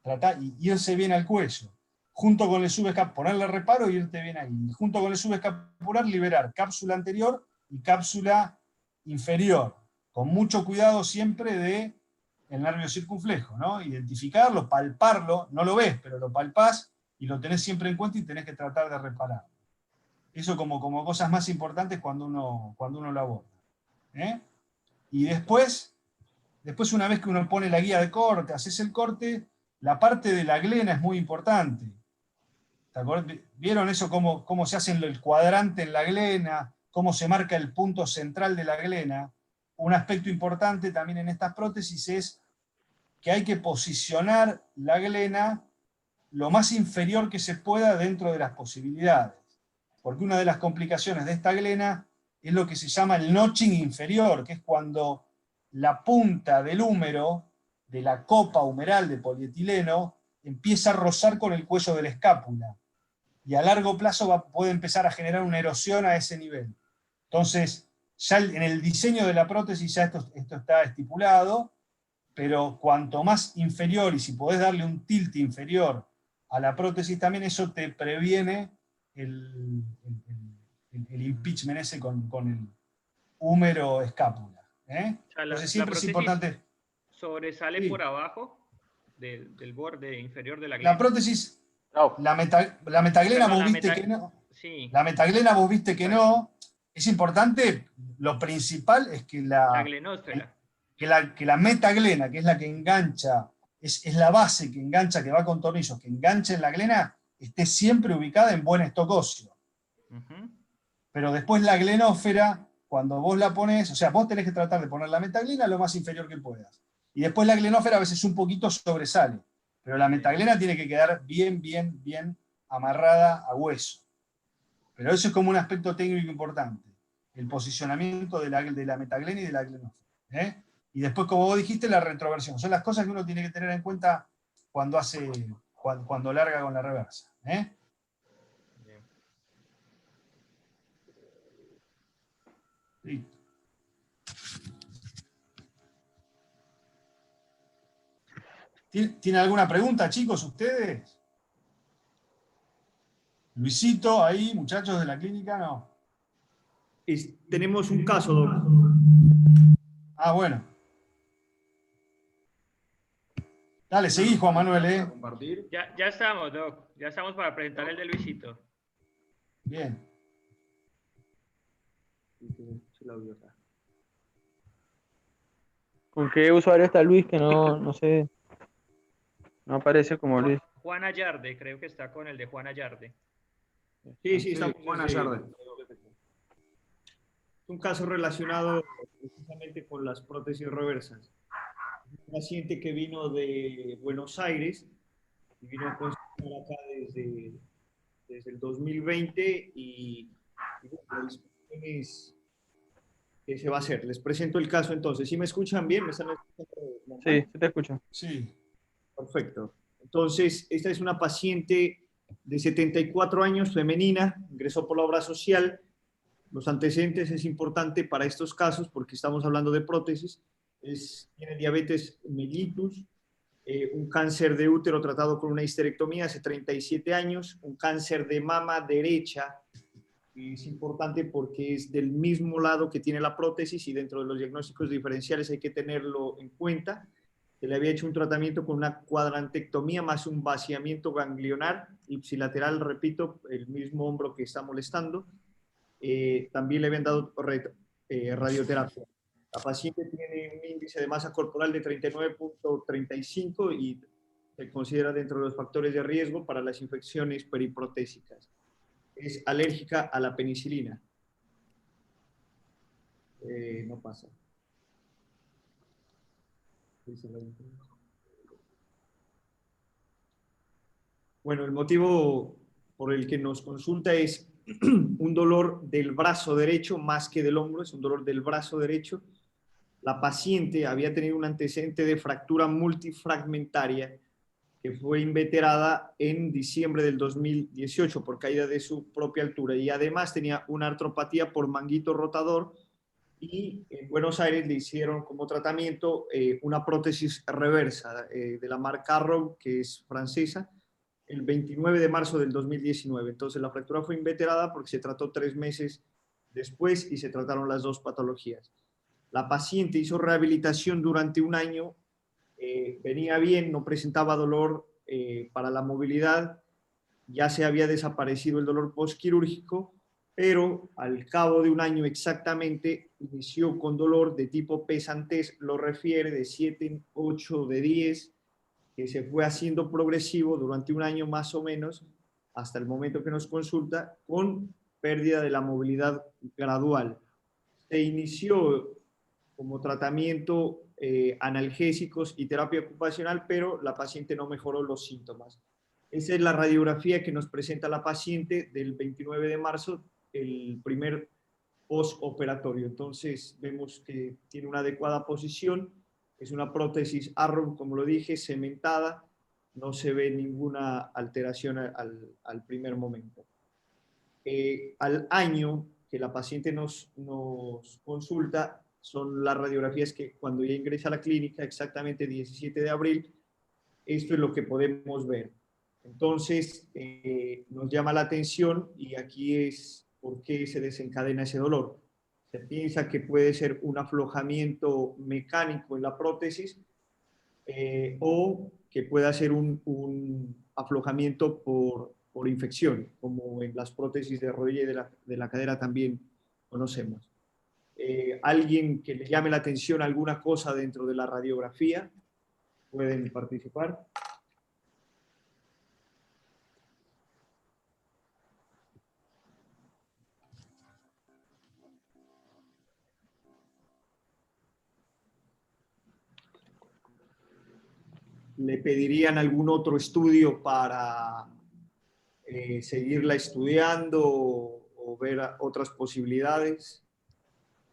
Tratar y irse bien al cuello. Junto con el subescapular, ponerle reparo y irte bien ahí. Junto con el subescapular, liberar cápsula anterior y cápsula inferior. Con mucho cuidado siempre del nervio circunflejo, ¿no? Identificarlo, palparlo, no lo ves, pero lo palpás y lo tenés siempre en cuenta y tenés que tratar de reparar. Eso como cosas más importantes cuando uno lo aborda. Y después, una vez que uno pone la guía de corte, haces el corte, la parte de la glena es muy importante. ¿Vieron eso? Cómo se hace el cuadrante en la glena, cómo se marca el punto central de la glena. Un aspecto importante también en estas prótesis es que hay que posicionar la glena lo más inferior que se pueda dentro de las posibilidades. Porque una de las complicaciones de esta glena es lo que se llama el notching inferior, que es cuando la punta del húmero, de la copa humeral de polietileno, empieza a rozar con el cuello de la escápula. Y a largo plazo puede empezar a generar una erosión a ese nivel. Entonces, ya en el diseño de la prótesis ya esto está estipulado, pero cuanto más inferior, y si podés darle un tilt inferior a la prótesis también, eso te previene el impeachment ese con el húmero escápula. O sea, Entonces siempre es importante... ¿Sobresale Sí. por abajo del borde inferior de la La glena? prótesis, No, la metaglena Perdón, vos la viste meta- que no. Sí, La metaglena vos viste que Exacto. no. Es importante, lo principal es que la glenósfera. que la metaglena, que es la que engancha, es la base que engancha, que va con tornillos, que engancha en la glena, esté siempre ubicada en buen stock óseo. Ujú. Pero después la glenósfera, cuando vos la pones, o sea, vos tenés que tratar de poner la metaglena lo más inferior que puedas. Y después la glenósfera a veces un poquito sobresale. Pero la metaglena tiene que quedar bien, bien, bien amarrada a hueso. Pero eso es como un aspecto técnico importante. El posicionamiento de la metaglena y de la glenósfera. Y después, como vos dijiste, la retroversión. Son las cosas que uno tiene que tener en cuenta cuando larga con la reversa. Bien. Listo. ¿Tienen alguna pregunta, chicos, ustedes? Luisito, ahí, muchachos de la clínica, no. Tenemos un caso, Doc. Ah, bueno. Dale, seguí, Juan Manuel, compartir. Ya estamos, Doc. Ya estamos para presentar el de Luisito. Bien. ¿Con qué usuario está Luis? Que no sé, no aparece como Luis. Juan Ayarde, creo que está con el de Juan Ayarde. Sí, estamos Juan desde- Ayarde. Es un caso relacionado precisamente con las prótesis reversas. Un paciente que vino de Buenos Aires y vino a consultar acá desde el 2020 y bueno, la discusión es ¿qué se va a hacer? Les presento el caso entonces. ¿Sí me escuchan bien? ¿Me están escuchando? Sí, sí te escucho. Sí. Perfecto. Entonces, esta es una paciente de 74 años, femenina, ingresó por la obra social. Los antecedentes es importante para estos casos porque estamos hablando de prótesis. Tiene diabetes mellitus, un cáncer de útero tratado con una histerectomía hace 37 años, un cáncer de mama derecha. Es importante porque es del mismo lado que tiene la prótesis y dentro de los diagnósticos diferenciales hay que tenerlo en cuenta. Se le había hecho un tratamiento con una cuadrantectomía más un vaciamiento ganglionar ipsilateral, repito, el mismo hombro que está molestando. También le habían dado radioterapia. La paciente tiene un índice de masa corporal de 39.35 y se considera dentro de los factores de riesgo para las infecciones periprotésicas. Es alérgica a la penicilina. No pasa. Bueno, el motivo por el que nos consulta es un dolor del brazo derecho más que del hombro, es un dolor del brazo derecho. La paciente había tenido un antecedente de fractura multifragmentaria que fue inveterada en diciembre del 2018 por caída de su propia altura y además tenía una artropatía por manguito rotador y en Buenos Aires le hicieron como tratamiento una prótesis reversa de la marca Arrow, que es francesa, el 29 de marzo del 2019. Entonces la fractura fue inveterada porque se trató 3 meses después y se trataron las dos patologías. La paciente hizo rehabilitación durante un año, venía bien, no presentaba dolor para la movilidad, ya se había desaparecido el dolor postquirúrgico, pero al cabo de un año exactamente inició con dolor de tipo pesantez, lo refiere de 7, 8, de 10, que se fue haciendo progresivo durante un año más o menos, hasta el momento que nos consulta, con pérdida de la movilidad gradual. Se inició como tratamiento analgésicos y terapia ocupacional, pero la paciente no mejoró los síntomas. Esa es la radiografía que nos presenta la paciente del 29 de marzo, el primer postoperatorio. Entonces vemos que tiene una adecuada posición, es una prótesis Arrow, como lo dije, cementada, no se ve ninguna alteración al primer momento. Al año que la paciente nos consulta, son las radiografías que cuando ya ingresa a la clínica, exactamente 17 de abril, esto es lo que podemos ver. Entonces, nos llama la atención y aquí es por qué se desencadena ese dolor. Se piensa que puede ser un aflojamiento mecánico en la prótesis o que pueda ser un aflojamiento por infección, como en las prótesis de rodilla y de la cadera también conocemos. Alguien que le llame la atención alguna cosa dentro de la radiografía, pueden participar. ¿Le pedirían algún otro estudio para seguirla estudiando o ver otras posibilidades?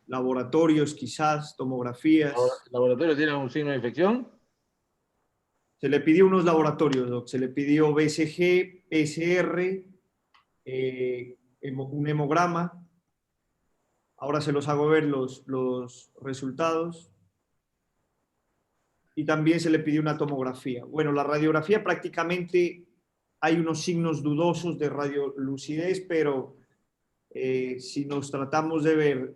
Laboratorios quizás, tomografías. ¿El laboratorio tiene algún signo de infección? Se le pidió unos laboratorios, Doc. Se le pidió BCG, PCR, un hemograma. Ahora se los hago ver los resultados. Y también se le pidió una tomografía. Bueno, la radiografía prácticamente hay unos signos dudosos de radiolucidez, pero si nos tratamos de ver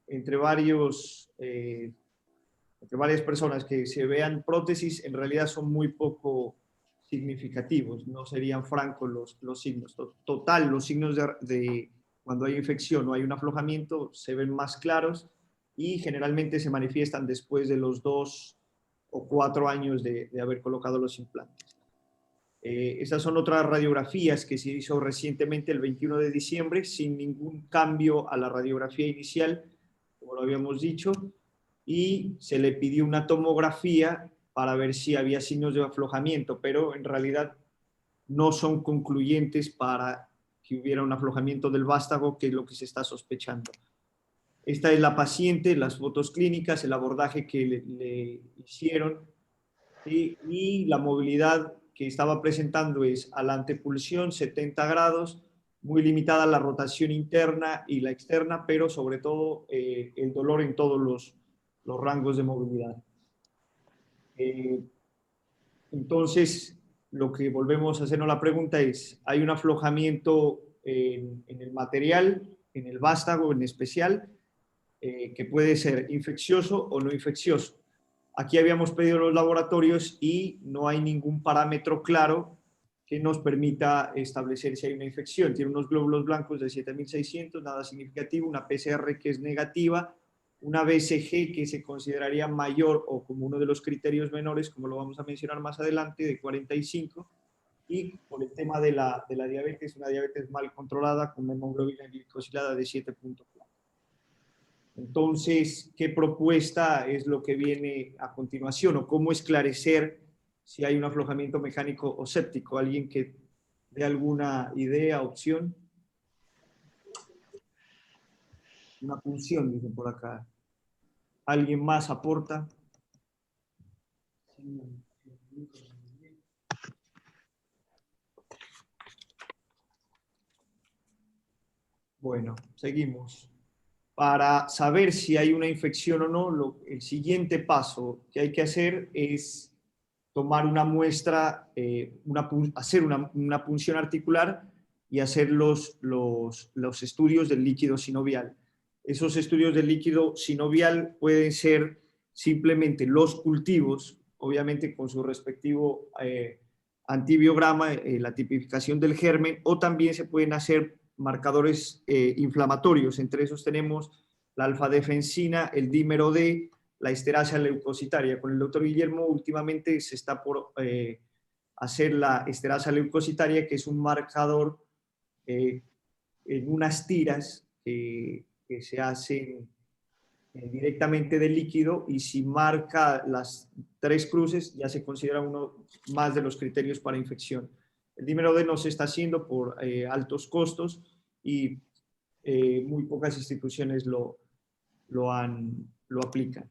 entre varias personas que se vean prótesis, en realidad son muy poco significativos, no serían francos los signos. Total, los signos de cuando hay infección o hay un aflojamiento se ven más claros y generalmente se manifiestan después de los 2 o 4 años de haber colocado los implantes. Estas son otras radiografías que se hizo recientemente el 21 de diciembre sin ningún cambio a la radiografía inicial, como lo habíamos dicho, y se le pidió una tomografía para ver si había signos de aflojamiento, pero en realidad no son concluyentes para que hubiera un aflojamiento del vástago, que es lo que se está sospechando. Esta es la paciente, las fotos clínicas, el abordaje que le hicieron y la movilidad que estaba presentando es a la antepulsión 70 grados, muy limitada la rotación interna y la externa, pero sobre todo el dolor en todos los rangos de movilidad. Entonces, lo que volvemos a hacernos la pregunta es, ¿hay un aflojamiento en el material, en el vástago en especial, que puede ser infeccioso o no infeccioso? Aquí habíamos pedido los laboratorios y no hay ningún parámetro claro que nos permita establecer si hay una infección. Tiene unos glóbulos blancos de 7.600, nada significativo, una PCR que es negativa, una BCG que se consideraría mayor o como uno de los criterios menores, como lo vamos a mencionar más adelante, de 45, y por el tema de la diabetes, una diabetes mal controlada con una hemoglobina glicosilada de 7.4. Entonces, ¿qué propuesta es lo que viene a continuación o cómo esclarecer si hay un aflojamiento mecánico o séptico? ¿Alguien que dé alguna idea, opción? Una punción, dicen por acá. ¿Alguien más aporta? Bueno, seguimos. Para saber si hay una infección o no, el siguiente paso que hay que hacer es tomar una muestra, hacer una punción articular y hacer los estudios del líquido sinovial. Esos estudios del líquido sinovial pueden ser simplemente los cultivos, obviamente con su respectivo antibiograma, la tipificación del germen, o también se pueden hacer marcadores inflamatorios. Entre esos tenemos la alfa-defensina, el dímero D, la esterasa leucocitaria. Con el doctor Guillermo últimamente se está por hacer la esterasa leucocitaria, que es un marcador en unas tiras que se hacen directamente del líquido, y si marca las 3 cruces ya se considera uno más de los criterios para infección. El dímero D no se está haciendo por altos costos y muy pocas instituciones lo aplican.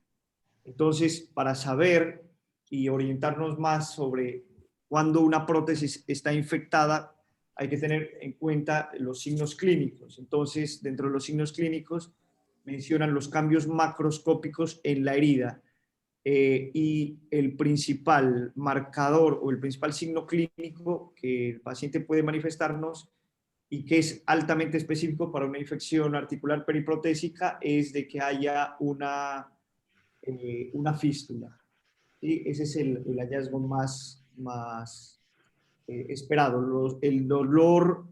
Entonces, para saber y orientarnos más sobre cuando una prótesis está infectada, hay que tener en cuenta los signos clínicos. Entonces, dentro de los signos clínicos, mencionan los cambios macroscópicos en la herida. Y el principal marcador o el principal signo clínico que el paciente puede manifestarnos y que es altamente específico para una infección articular periprotésica es de que haya una fístula. ¿Sí? Ese es el hallazgo más esperado. El dolor,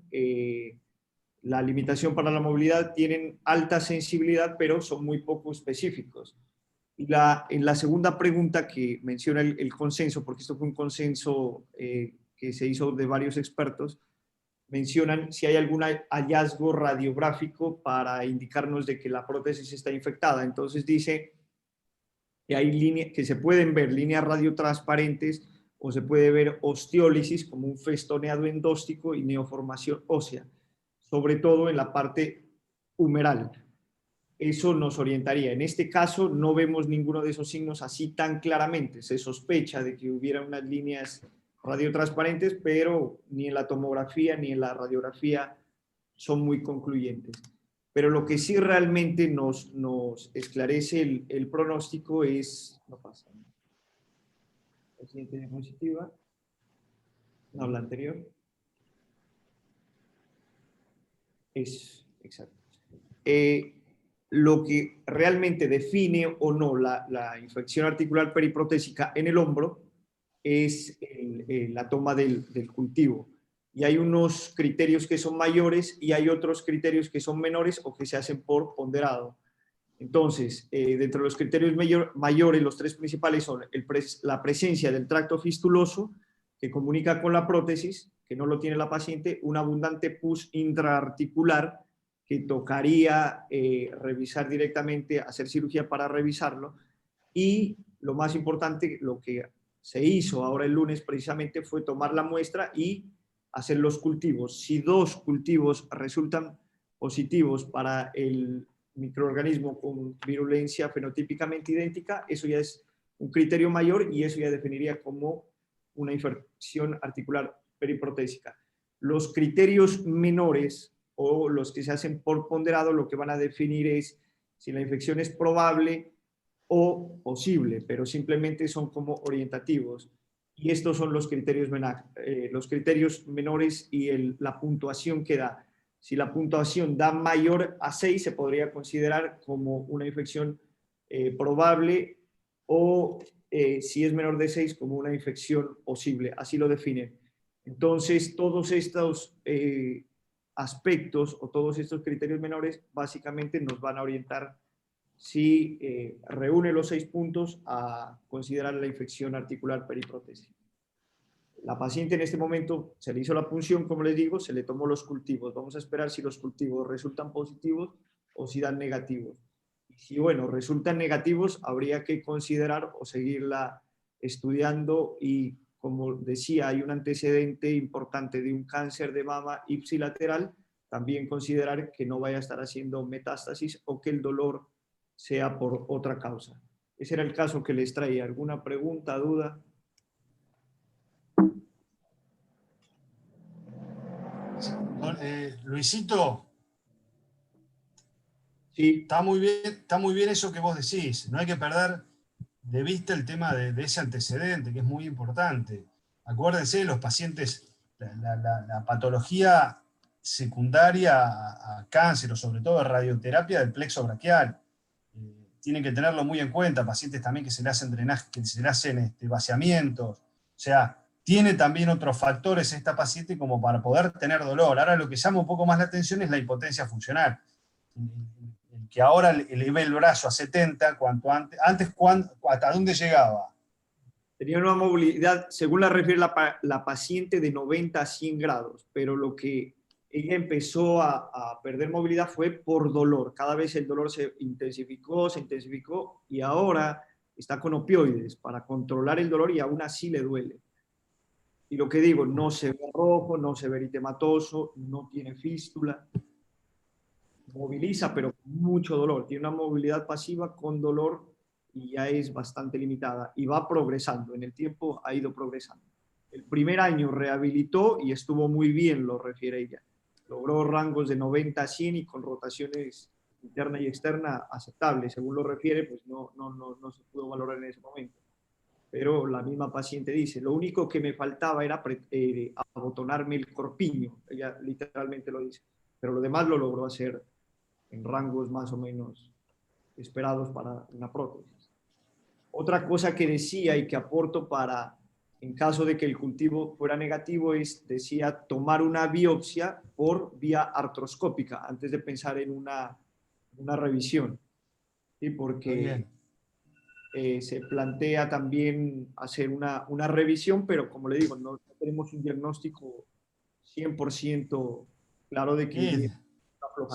la limitación para la movilidad tienen alta sensibilidad, pero son muy poco específicos. Y en la segunda pregunta que menciona el consenso, porque esto fue un consenso que se hizo de varios expertos, mencionan si hay algún hallazgo radiográfico para indicarnos de que la prótesis está infectada. Entonces dice que hay líneas, que se pueden ver líneas radiotransparentes o se puede ver osteólisis como un festoneado endóstico y neoformación ósea, sobre todo en la parte humeral. Eso nos orientaría. En este caso no vemos ninguno de esos signos así tan claramente. Se sospecha de que hubiera unas líneas radiotransparentes, pero ni en la tomografía ni en la radiografía son muy concluyentes. Pero lo que sí realmente nos esclarece el pronóstico es... No pasa. La siguiente diapositiva. No, la anterior. Es exacto. Lo que realmente define o no la infección articular periprotésica en el hombro es la toma del cultivo. Y hay unos criterios que son mayores y hay otros criterios que son menores o que se hacen por ponderado. Entonces, dentro de los criterios mayores, los tres principales son la presencia del tracto fistuloso, que comunica con la prótesis, que no lo tiene la paciente, un abundante pus intraarticular, que tocaría revisar directamente, hacer cirugía para revisarlo. Y lo más importante, lo que se hizo ahora el lunes precisamente fue tomar la muestra y hacer los cultivos. Si 2 cultivos resultan positivos para el microorganismo con virulencia fenotípicamente idéntica, eso ya es un criterio mayor y eso ya definiría como una infección articular periprotésica. Los criterios menores o los que se hacen por ponderado, lo que van a definir es si la infección es probable o posible, pero simplemente son como orientativos. Y estos son los criterios menores y la puntuación que da. Si la puntuación da mayor a 6, se podría considerar como una infección probable o si es menor de 6, como una infección posible. Así lo definen. Entonces, todos estos aspectos o todos estos criterios menores básicamente nos van a orientar si reúne los 6 puntos a considerar la infección articular periprotésica. La paciente en este momento se le hizo la punción, como les digo, se le tomó los cultivos. Vamos a esperar si los cultivos resultan positivos o si dan negativos. Y si, bueno, resultan negativos, habría que considerar o seguirla estudiando y, como decía, hay un antecedente importante de un cáncer de mama ipsilateral, también considerar que no vaya a estar haciendo metástasis o que el dolor sea por otra causa. Ese era el caso que les traía. ¿Alguna pregunta, duda? Luisito, Sí. está muy bien eso que vos decís. No hay que perder de vista el tema de ese antecedente, que es muy importante. Acuérdense, los pacientes, la patología secundaria a cáncer, o sobre todo a radioterapia del plexo braquial, tienen que tenerlo muy en cuenta. Pacientes también que se le hacen drenaje, que se le hacen vaciamientos. O sea, tiene también otros factores esta paciente como para poder tener dolor. Ahora lo que llama un poco más la atención es la impotencia funcional. El que ahora eleve el brazo a 70, cuanto antes, ¿hasta dónde llegaba? Tenía una movilidad, según la refiere la paciente, de 90 a 100 grados, pero lo que ella empezó a perder movilidad fue por dolor. Cada vez el dolor se intensificó y ahora está con opioides para controlar el dolor y aún así le duele. Y lo que digo, no se ve rojo, no se ve eritematoso, no tiene fístula. Moviliza, pero con mucho dolor. Tiene una movilidad pasiva con dolor y ya es bastante limitada. Y va progresando. En el tiempo ha ido progresando. el primer año rehabilitó y estuvo muy bien, lo refiere ella. Logró rangos de 90 a 100 y con rotaciones interna y externa aceptables. Según lo refiere, pues no se pudo valorar en ese momento. Pero la misma paciente dice, lo único que me faltaba era abotonarme el corpiño. Ella literalmente lo dice. Pero lo demás lo logró hacer en rangos más o menos esperados para una prótesis. Otra cosa que decía y que aporto para, en caso de que el cultivo fuera negativo, es, decía, tomar una biopsia por vía artroscópica antes de pensar en una revisión. ¿Sí? Porque se plantea también hacer una revisión, pero como le digo, no tenemos un diagnóstico 100% claro de que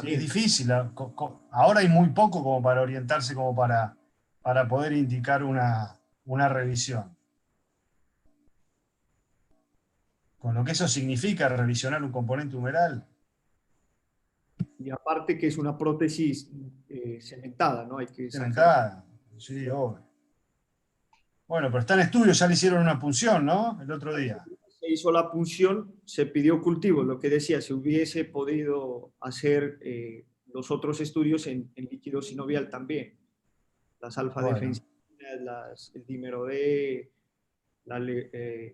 sí, es difícil. Ahora hay muy poco como para orientarse, como para poder indicar una revisión. Con lo que eso significa revisionar un componente humeral. Y aparte que es una prótesis cementada, ¿no? Hay que cementada, sí, obvio. Bueno, pero está en estudio, ya le hicieron una punción, ¿no? El otro día. Se hizo la punción, se pidió cultivo, lo que decía, se hubiese podido hacer los otros estudios en líquido sinovial también. Las alfa-defensinas, el dímero D, la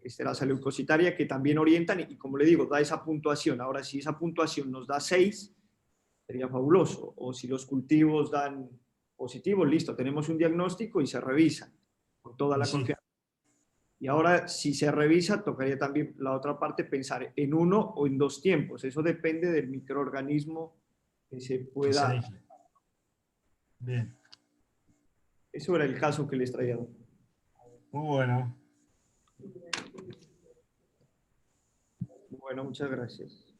esterasa leucocitaria, que también orientan y, como le digo, da esa puntuación. Ahora, si esa puntuación nos da 6, sería fabuloso. O si los cultivos dan positivo, listo, tenemos un diagnóstico y se revisa con toda la confianza. Y ahora, si se revisa, tocaría también la otra parte pensar en 1 o en 2 tiempos. Eso depende del microorganismo que se pueda... Bien. Eso era el caso que les traía. Muy bueno. Bueno, muchas gracias.